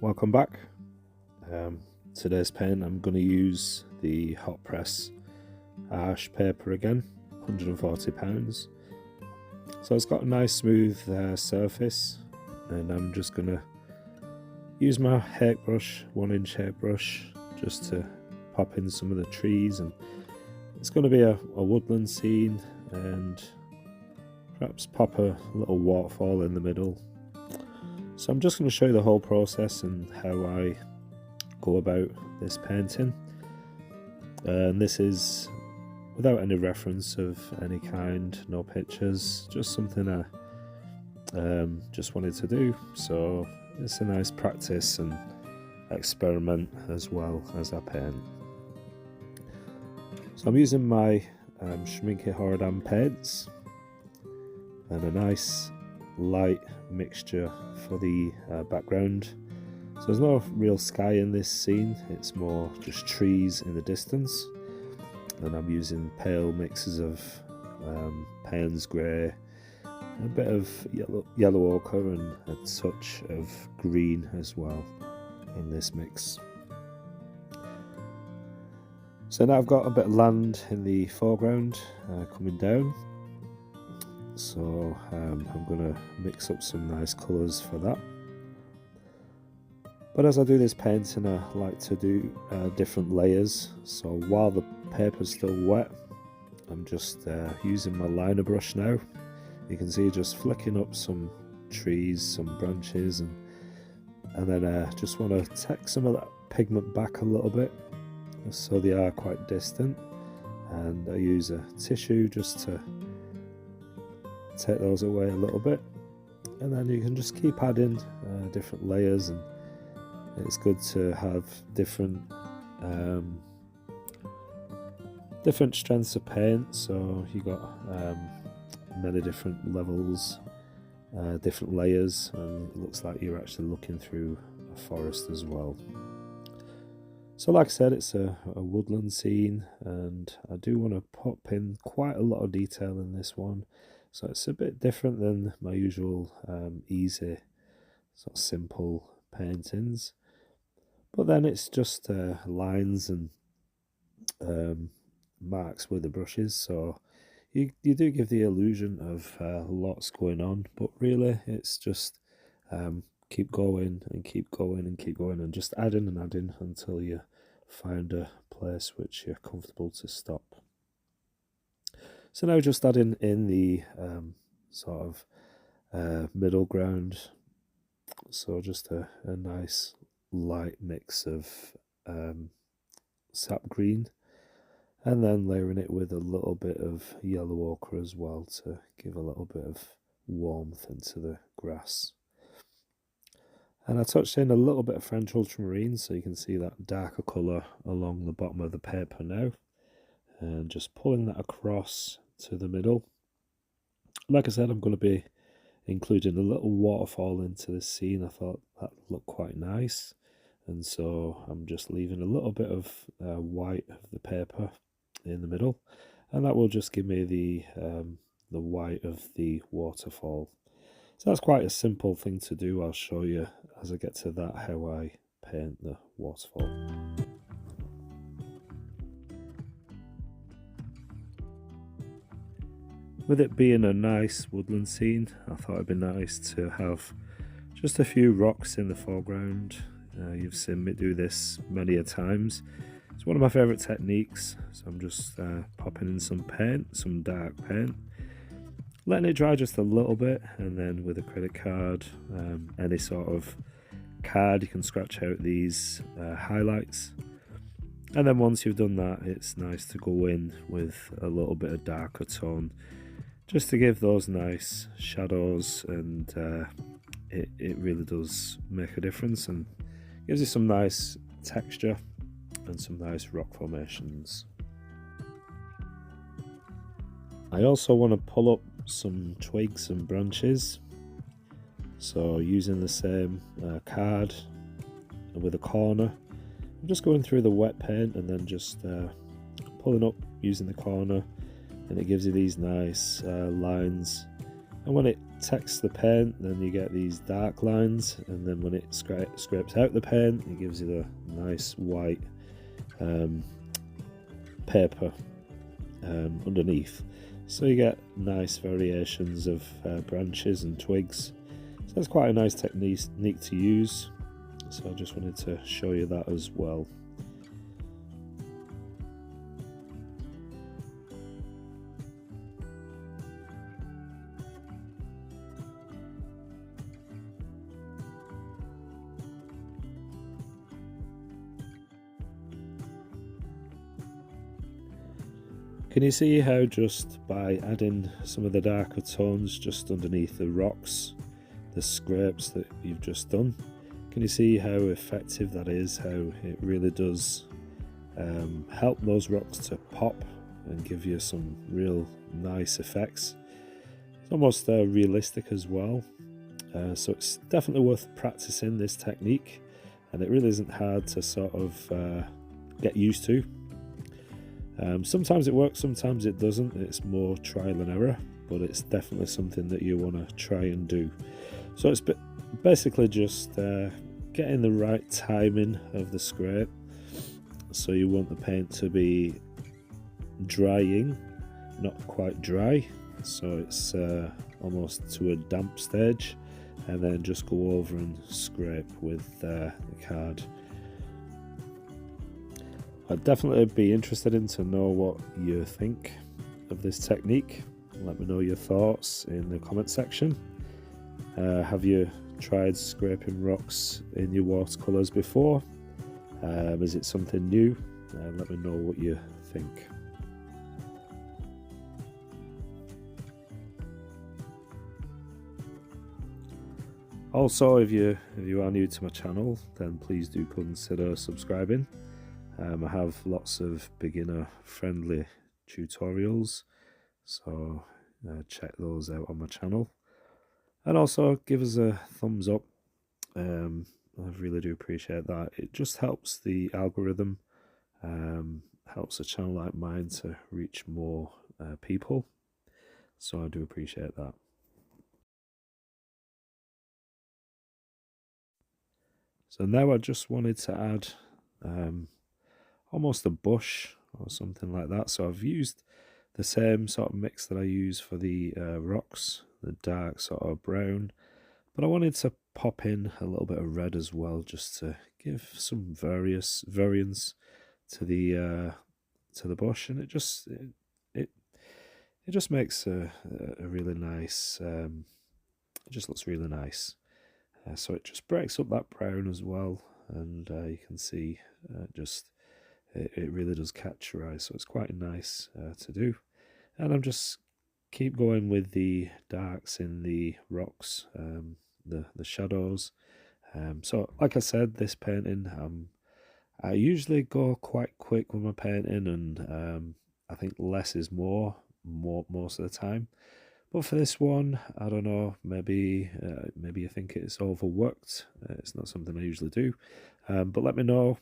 Welcome back. Today's paint, I'm going to use the hot press ash paper again, £140. So it's got a nice smooth surface, and I'm just going to use my hairbrush, 1-inch hairbrush, just to pop in some of the trees. And it's going to be a woodland scene, and perhaps pop a little waterfall in the middle. So I'm just going to show you the whole process and how I go about this painting. And this is without any reference of any kind, no pictures, just something I just wanted to do. So it's a nice practice and experiment as well as I paint. So I'm using my Schminke Horadam paints and a nice light mixture for the background. So there's no real sky in this scene, it's more just trees in the distance, and I'm using pale mixes of Payne's grey, a bit of yellow ochre and a touch of green as well in this mix. So now I've got a bit of land in the foreground coming down. So I'm going to mix up some nice colours for that. But as I do this painting, I like to do different layers. So while the paper's still wet, I'm just using my liner brush now. You can see just flicking up some trees, some branches, and then I just want to take some of that pigment back a little bit, so they are quite distant. And I use a tissue just to take those away a little bit, and then you can just keep adding different layers. And it's good to have different strengths of paint, so you got many different levels, different layers, and it looks like you're actually looking through a forest as well. So like I said, it's a woodland scene, and I do want to pop in quite a lot of detail in this one. So it's a bit different than my usual easy, sort of simple paintings. But then it's just lines and marks with the brushes. So you do give the illusion of lots going on, but really it's just keep going and keep going and keep going, and just adding and adding until you find a place which you're comfortable to stop. So now just adding in the sort of middle ground, so just a nice light mix of sap green, and then layering it with a little bit of yellow ochre as well to give a little bit of warmth into the grass. And I touched in a little bit of French ultramarine, so you can see that darker colour along the bottom of the paper now, and just pulling that across to the middle. Like I said, I'm going to be including a little waterfall into this scene. I thought that looked quite nice, and so I'm just leaving a little bit of white of the paper in the middle, and that will just give me the white of the waterfall. So that's quite a simple thing to do. I'll show you as I get to that how I paint the waterfall. With it being a nice woodland scene, I thought it'd be nice to have just a few rocks in the foreground. You've seen me do this many a times. It's one of my favourite techniques, so I'm just popping in some paint, some dark paint, letting it dry just a little bit, and then with a credit card, any sort of card, you can scratch out these highlights. And then once you've done that, it's nice to go in with a little bit of darker tone, just to give those nice shadows, and it really does make a difference and gives you some nice texture and some nice rock formations. I also want to pull up some twigs and branches, so using the same card with a corner, I'm just going through the wet paint and then just pulling up using the corner, and it gives you these nice lines. And when it text the paint, then you get these dark lines, and then when it scrapes out the paint, it gives you the nice white paper underneath. So you get nice variations of branches and twigs. So that's quite a nice technique to use. So I just wanted to show you that as well. Can you see how just by adding some of the darker tones just underneath the rocks, the scrapes that you've just done, can you see how effective that is, how it really does help those rocks to pop and give you some real nice effects. It's almost realistic as well, so it's definitely worth practicing this technique, and it really isn't hard to sort of get used to. Sometimes it works, sometimes it doesn't. It's more trial and error, but it's definitely something that you want to try and do. So it's basically just getting the right timing of the scrape. So you want the paint to be drying, not quite dry, so it's almost to a damp stage, and then just go over and scrape with the card. I'd definitely be interested in to know what you think of this technique. Let me know your thoughts in the comment section. Have you tried scraping rocks in your watercolours before? Is it something new? Let me know what you think. Also, if you are new to my channel, then please do consider subscribing. I have lots of beginner friendly tutorials, so check those out on my channel, and also give us a thumbs up. I really do appreciate that. It just helps the algorithm, helps a channel like mine to reach more people, so I do appreciate that. So now I just wanted to add almost a bush or something like that. So I've used the same sort of mix that I use for the rocks, the dark sort of brown, but I wanted to pop in a little bit of red as well, just to give some variance to the bush, and it just makes a really nice. It just looks really nice. So it just breaks up that brown as well, and you can see it really does catch your eye, so it's quite nice to do. And I'm just keep going with the darks in the rocks, the shadows. So like I said, this painting, I usually go quite quick with my painting, and I think less is more most of the time. But for this one, I don't know, maybe you think it's overworked. It's not something I usually do, but let me know.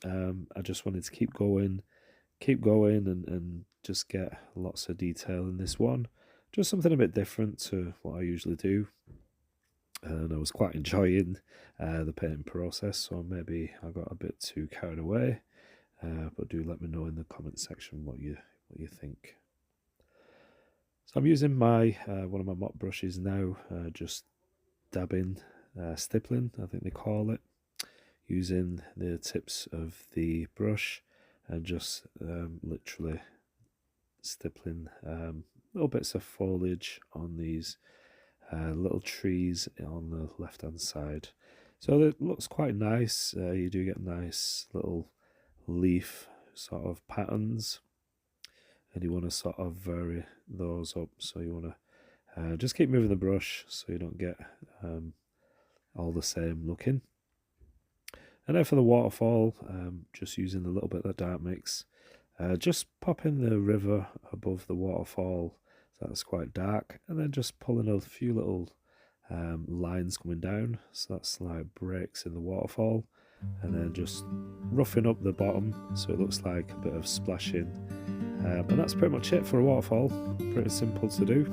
I just wanted to keep going and just get lots of detail in this one. Just something a bit different to what I usually do. And I was quite enjoying the painting process, so maybe I got a bit too carried away. But do let me know in the comment section what you think. So I'm using my one of my mop brushes now, just dabbing, stippling, I think they call it, using the tips of the brush and just literally stippling little bits of foliage on these little trees on the left hand side. So it looks quite nice. You do get nice little leaf sort of patterns, and you want to sort of vary those up. So you want to just keep moving the brush so you don't get all the same looking. And then for the waterfall, just using a little bit of the dark mix, just popping the river above the waterfall, so that's quite dark, and then just pulling a few little lines coming down, so that's like breaks in the waterfall, and then just roughing up the bottom so it looks like a bit of splashing. And that's pretty much it for a waterfall. Pretty simple to do.